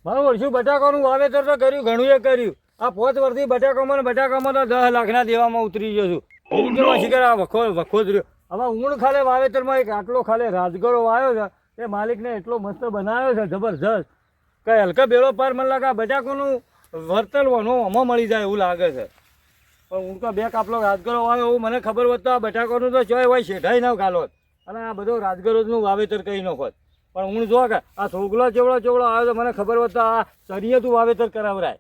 બરાબર શું બટાકાનું વાવેતર તો કર્યું ઘણું એ કર્યું આ 5 વર્ષથી બટાકામાં તો 10 લાખના દેવામાં ઉતરી ગયો છું કેવા શિકાર આ વખો જ રહ્યો હવે ઊંઘ ખાલે વાવેતરમાં એક આટલો ખાલે રાજગરો આવ્યો છે એ માલિકને એટલો મસ્ત બનાવ્યો છે જબરજસ્ત કઈ હલકા બેડો પાર મને લાગે આ બટાકાનું વર્તનવાનું આમાં મળી જાય એવું લાગે છે પણ ઊંઘ તો બે કાપલો રાજગરો આવ્યો એવું મને ખબર હોત તો આ બટાકાનું તો ચોય હોય શેઠાઈ ના ગાલોત અને આ બધો રાજગરોનું વાવેતર કરી નાખોત પણ હું જો કે આ છોકલો ચેવડો આવ્યો તો મને ખબર હોત તો આ સરિયતું વાવેતર કરાવરાય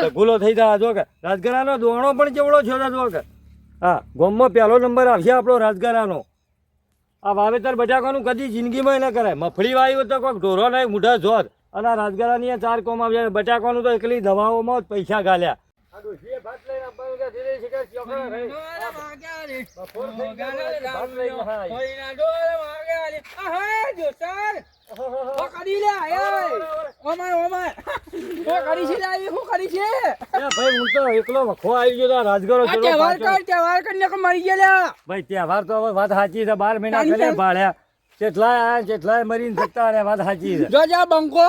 ધગુલો થઈ જાય જો કે રાજગરાનો દોણો પણ ચેવડો છે જો કે હા ગામમાં પહેલો નંબર આવશે આપણો રાજગરાનો આ વાવેતર બટાકાનું કદી જિંદગીમાં ન કરાય મફળી વાવ્યું તો કોઈક ઢોરો નહીં મૂઢા જોત અને આ રાજગરાની 4 કોમ આવ્યા બટાકાનું તો એકલી દવાઓમાં જ પૈસા ગાલ્યા તહેવાર તો હવે વાત સાચી છે 12 મહિના કરે ભાળ્યા કેટલાય મરીને જતા રહ્યા વાત સાચી છે બંકો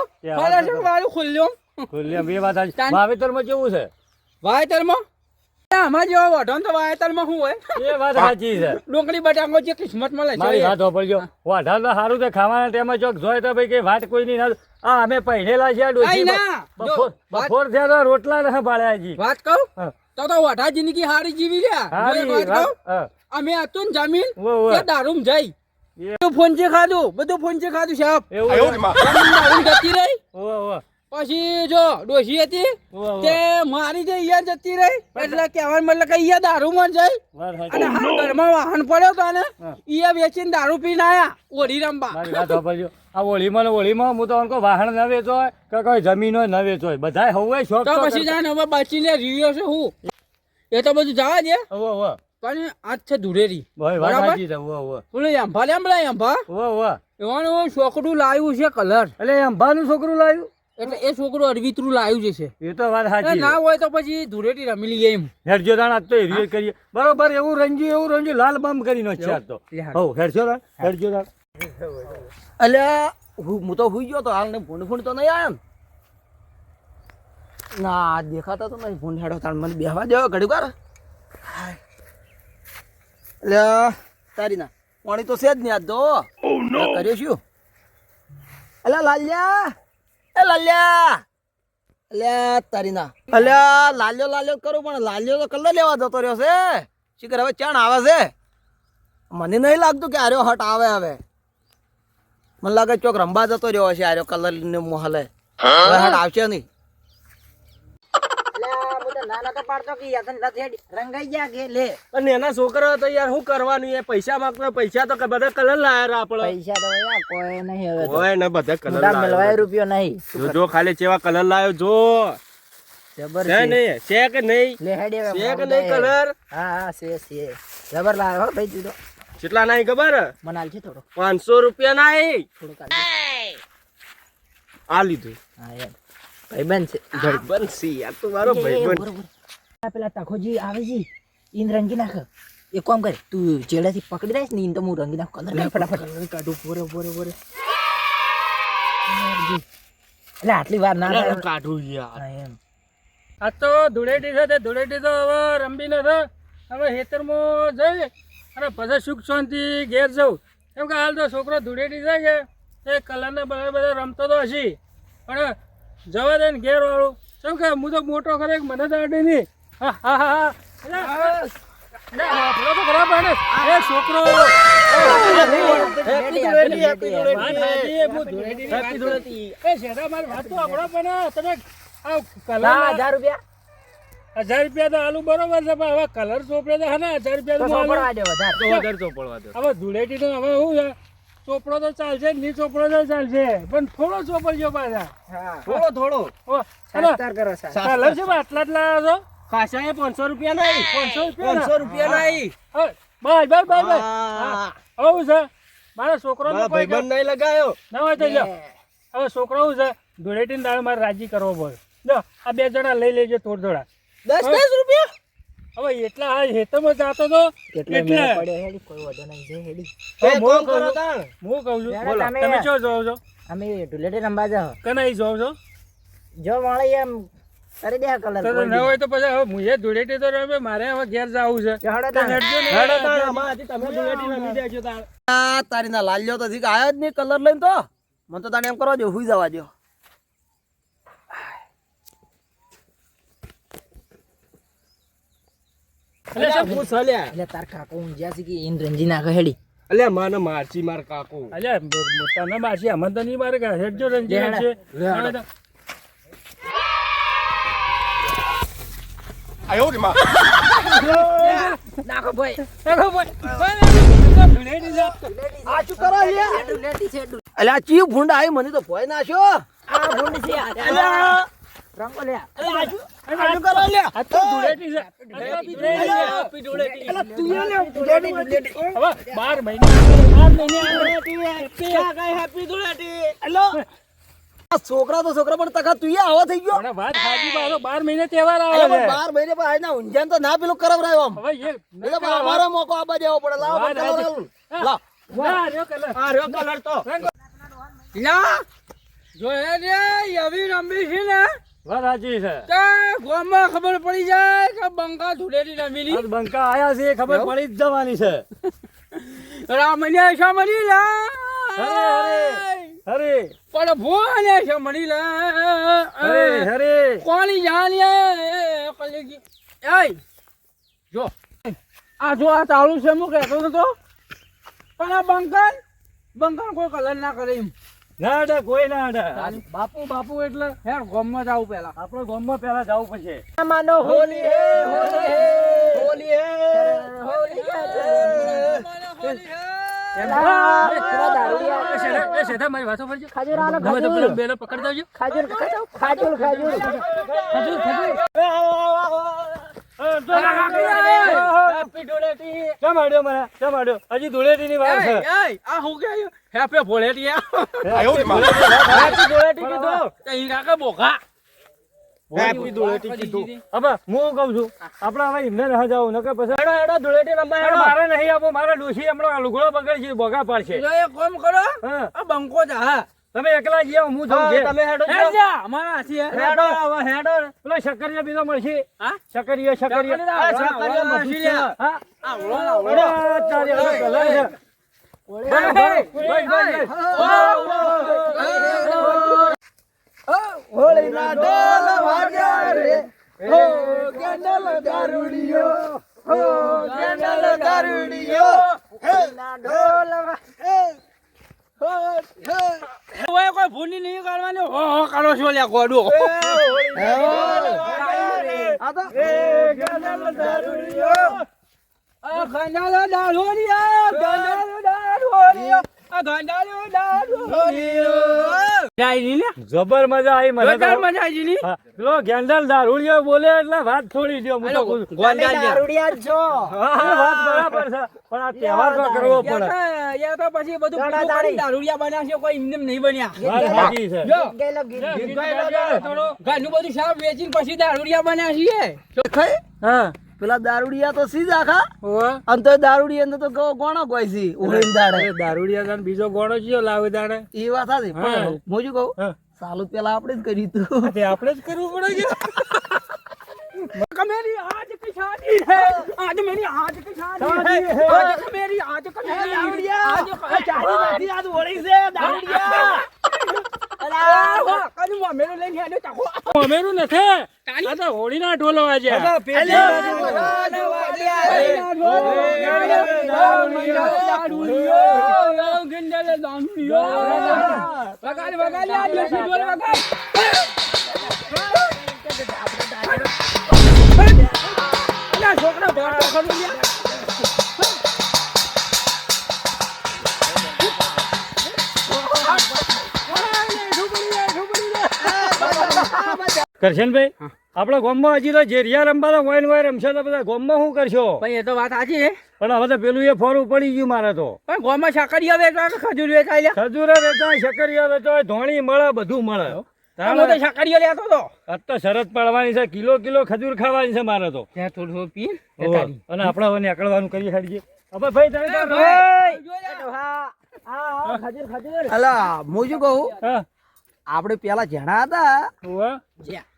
ખુલ્લે બે વાત સાચી વાવેતરમાં કેવું છે વાવેતરમાં આમાં જેવો વઢો તો વાવેતરમાં શું હોય એ વાત સાચી છે ડુંગળી બટાકો જે કિસ્મત મળે મારી વાત હોપડજો વાઢા તો સારું છે ખાવાના ટાઈમે ચોક જોય તો ભાઈ કે વાત કોઈ નહીં આ અમે પહેરેલા છે બપોર થયા તો રોટલા ન ભાળ્યા જી વાત કહું તો વઢા જિંદગી હારી જીવી લ્યા અમે હતું ને જમીન દારૂમ જઈ ફોનચે ખાધું સાહેબ દારૂમ જતી રહી પછી જો ડોશી હતી તે મારી જે અહીંયા જતી રહી એટલે કહેવાનું મતલબ કે અહીંયા દારૂ માં જઈ અને ઘરમાં વાહન પડ્યો તો ને અહીંયા વેચીને દારૂ પીને આયા ઓળી રંબા આ હોળીમાં હું તો અનકો વાહન ન વેચો કે કોઈ જમીનો ન વેચો બધા હવે શોખ તો પછી જાય હવે બચીને રીયો છે હું એ તો બધું જવા દે પણ આજ છે ધુરેરી એવાનું છોકરું લાવ્યું છે કલર એટલે અંબાનું છોકરું લાવ્યું એટલે એ છોકરું અડવિતરું લાવ્યું છે એ તો વાત સાચી ના હોય તો પછી ધુરેટી રમી લઈએ એમ હેરજો દાણ આજ તો હેરિયો કરીએ બરોબર એવું રંજુ લાલ બમ કરીને છે આજ તો હો હેરજો દાણ અલ્યા હું તો હુઈ ગયો તો હાલ ને ફૂંડ તો નહીં આયા ના દેખાતા તો નહીં ફૂંડ હેડો તાણ મને બેહવા દેવો ઘડી વાર અલ્યા તારી ના પાણી તો છે જ નહીં આજ તો કર્યો શું અલ્યા લાલ્યા અલ્યા તારી ના અલ્યા લાલ્યો કરું પણ લાલ્યો તો કલર લેવા જતો રહ્યો છે શીખર હવે ચાણ આવે છે મને નહીં લાગતું કે આર્યો હટ આવે હવે મને લાગે ચોક રંબા જતો રહ્યો હશે આર્યો કલર ને મોહલે હવે હટ આવશે નહીં એના છોકરા તો યાર શું કરવાનું એ પૈસા માંગતો પૈસા તો બધા કલર લાયા આપડે પૈસા તો કોઈ નહીં હવે હોય ને બધા કલર મળવાય રૂપિયો નહીં જો ખાલી ચેવા કલર લાયો જો જબર છે નહીં છે કે નહીં લે હેડે છે કે નહીં કલર હા છે જબર લાયો હો ભાઈ તું તો કેટલા નહીં ખબર મને આલ છે થોડો 500 રૂપિયા નહીં થોડું આ લીધું હા યાર ભાઈબંધ છે ભાઈબંધ છે યાર તું મારો ભાઈબંધ પેલા તખોજી આવે છે ઈન રંગી નાખ એક કામ કરે તું ચેડાથી પકડી રાખ ને ઈન તો હું રંગી નાખ કલર ફટાફટ કાઢું પોરે એટલે આટલી વાર ના થાય કાઢું યાર એમ આ તો ધૂળેટી છે તે ધૂળેટી તો હવે રંબી ન હવે ખેતરમાં જઈ અને પછી સુખ શાંતિ ઘેર જવું કેમ કે હાલ તો છોકરો ધૂળેટી છે કે એ કલરના બધા રમતો તો હશે પણ જવા દે ને ઘેર વાળું કેમ કે હું તો મોટો કરે મને તો અડે નહીં હા ખરાબ એ છોકરો ₹1000 તો આલુ બરોબર છે પણ હવે કલર ચોપડે તો હા 1000 રૂપિયા હવે ધૂળેટી તો હવે શું છે ચોપડો તો ચાલશે ની ચોપડો તો ચાલશે પણ થોડો ચોપડજો પાછા થોડો કલર છે આટલા છો ખાસા એ 500 રૂપિયા નહીં 500 રૂપિયા નહીં બસ આવું છે મારા છોકરો ભાઈબંધ નહીં લગાયો ના હોય તો હવે છોકરો શું છે ધૂળેટી દાળ મારે રાજી કરવો પડે જો આ 2 જણા લઈ લેજો થોડા 10 રૂપિયા હવે એટલા આ હેતમાં જાતો તો એટલે હું કહું છું બોલો તમે ચો જાવ છો અમે ધૂળેટી રંબા જાવ કનાઈ જાવ છો જો વાળી એમ કરી દે કલર તો ન હોય તો પછી હવે મુએ ધૂળેટી તો રમે, મારે હવે ઘેર જવું છે. તો હેડજો ને. આ તારી ના લાલ્યો તો ઠીક આયો જ નહીં કલર લઈને તો મને તો તાને એમ કરવા દો હુઈ જવા દો. એટલે શું પૂછ અલ્યા? એટલે તાર કાકો ઊંઝ્યા છે કે ઈન રંજી નાખે હેડી. અલ્યા મને મારચી માર કાકો. અલ્યા તને મારચી અમને તો નહીં મારે કે હેડજો રંજી છે. નાખો ભાઈ. આ શું કરો લે? ડુલેટી છે ડુ. અલ્યા ચી ભૂંડ આવી મને તો ભોય નાખ્યો. આ ભૂંડ છે આ. અલ્યા રંગો લે. આ શું કરો લે? આ તો ધૂળેટી છે. અલ્યા તું એ લે ધૂળેટી. હવે 12 મહિને હેપી ધૂળેટી. અલ્યો આ છોકરા તો છોકરા પણ તકા તું એ આવો થઈ ગયો. મને વાત સાચી પાછો 12 મહિને તહેવાર આવે અલ્યા છે. પણ 12 મહિને પણ આજના ઊંઝાન તો ના પેલું કરાવરાયો આમ. હવે એ એટલે પણ અમારો મોકો આબા દેવો પડે. લાવો વાત કલર સાચી. આલું. લાવ. ના રહ્યો કલર. આ રહ્યો કલર તો. જો એ રે એવી રમી છે ને વાત સાચી છે. કે ગામમાં ખબર પડી જાય કે બંકા ધૂળેટી રમીલી. આજ બંકા આયા છે એ ખબર પડી જ જવાની છે. રામને છે મળી લા. અરે પણ ભૂને છે મળી લા. અરે અરે કોની જાણીએ કલેજી. એય જો આ જો આ ચાલુ છે હું કહેતો નતો પણ આ બંકન કોઈ કલર ના કરે એમ. ના અડે કોઈ ના અડે. બાપુ બાપુ એટલે હેર ગામમાં જાવું પેલા. આપણે ગામમાં પહેલા જવું પડશે. માનો હોલી હે હોલી હે હોલી હે હોલી હે મારી વાતો ફરજો. ખાજુર આલો તમે તો પેલો ખાજુર બેલો પકડ દેજો. ખાજુર ખાજુર ખાજુર કેમ આડ્યો મને? કેમ આડ્યો? હજી ધૂળેટીની વાર છે. આ હું કે હેપે ભોળેટી હેપી ધૂળેટી કીધું. અહીં કાકા બોખા હેપી ધૂળેટી કીધું. હવે હું કહું છું આપણે હવે એમને ના જાવું નકર પછી હેડો ધૂળેટી રમવા હેડો. મારે નહીં આપો, મારે ડોશી હમણાં લુગડો બગડશે, ભોગા પાડશે. જો એક કામ કરો હા આ બંકો જા હા તમે એકલા જ આવો, હું જાઉં છે. તમે હેડો હેડ જા અમારા હાથી હે હેડો હવે હેડો. પેલો શકરિયા બીજો મળશે. હા શકરિયા શકરિયા આ શકરિયા મળશે છે. હા આ ઓળો તારી હવે કલર છે. બસ, બસ, બસ. હોળી ના ડોલ વાગ્યા રે હો ગંડલ દારૂડિયો હો ગંડલ દારૂડિયો હે ના ડોલ ઓય કોઈ ભૂલી નહીં કરવાની હો હો કરો છો લ્યા ગોડો આ તો ગંડલ દારૂડિયો. આ ગંડાલો દારૂડિયો ગંડાલો દારૂડિયો આ ગંડાલો દારૂડિયો જાય ને જબર મજા આવી મને તો. વધારે મજા આવી ની હા, પેલો ગેંડલ દારૂડિયો બોલે એટલે વાત છોડી દો. હું તો કહું છું. દારૂડિયા જ છો હા, વાત બરાબર છે પણ આ તહેવાર તો કરવો પડે. યા તો પછી બધું પીધું કરી દારૂડિયા બન્યા છે કોઈ એમને નહીં બન્યા વાત સાચી છે. જો ગીત ગાજો થોડો. ઘરનું બધું સાફ વેચીને પછી દારૂડિયા બન્યા છીએ ખાઈ હા પેલા દારૂડિયા તો સીધ આખા ઓવા અને તો દારૂડિયા અંદર તો ગોણો કોઈ સી ઉડીને દાડે દારૂડિયા જાન બીજો ગોળો ચિયો લાવે દાડે. એ વાત સાચી પણ હા. હું શું કહું હા. સાલું પેલા આપણે જ કર્યું તું તે આપણે જ કરવું પડે કે मेरी आज की शादी है आज मेरी आज की शादी है आज मेरी आज की शादी आज ચાલી આજ હોળી છે દારૂડિયા અલા કદી મેરો લઈને હેડો ચાકો અમેરું નથી. આ તો હોળીના ઢોલો આજે. કરશનભાઈ આપણા ગામમાં હજી તો જેરિયા રમવાના વાઈન વાય રમશે તો બધા ગામમાં શું કરશો? ભાઈ એ તો વાત સાચી છે પણ હવે તો પેલું એ ફોરું પડી ગયું મારે તો. પણ ગોમાં સાકરિયા વેચવા કે ખજૂર વેચાય લ્યા ખજૂરા વેચાય, શકરિયા વેચાય, ધોણી મળે, બધું મળે. તમે તો સાકરિયા લેતો તો આજ તો શરત પાડવાની છે, કિલો કિલો ખજૂર ખાવાની છે મારે તો. ત્યાં થોડું પી ઓહો. અને આપણે હવે નીકળવાનું કરી હાડીએ. હવે ભાઈ તમે તો અલા હું શું કહું હા આપણે પેલા જેણા હતા હોવે.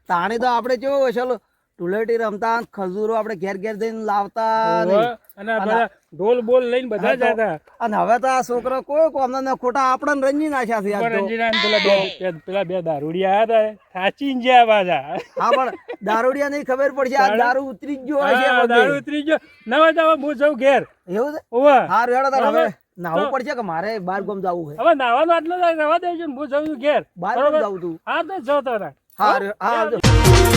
તાણે તો આપણે કેવું હોય ચાલો ધૂળેટી રમતા ખજૂરો આપણે ઘેર ઘેર જઈને લાવતા હોવે. નહીં. અને આ બધા ઢોલ બોલ લઈને બધા હા, તો- જતા અને હવે તો આ છોકરા કોઈ કોમના ને ખોટા આપણને રંજી નાખ્યા છે આજ તો. રંજીના ને પેલા બે દારૂડિયા હતા થાચીને જ્યાં પાછા હા પણ દારૂડિયા નહીં ખબર પડશે આ દારૂ ઉતરી જ ગયો હોય છે હા, બધે. દારૂ ઉતરી ગયો નવા જવા હું જઉં ઘેર એવું છે હોવે. હા રેડો તાર હવે હવે નાવું પડશે કે મારે બાર ગામ જવું છે હવે નાવાનો આટલો જ રવા દેજો ને હું જઉં છું ઘેર બાર ગામ બરોબર? જવું તું હા તો જો તો હા હા આવજો.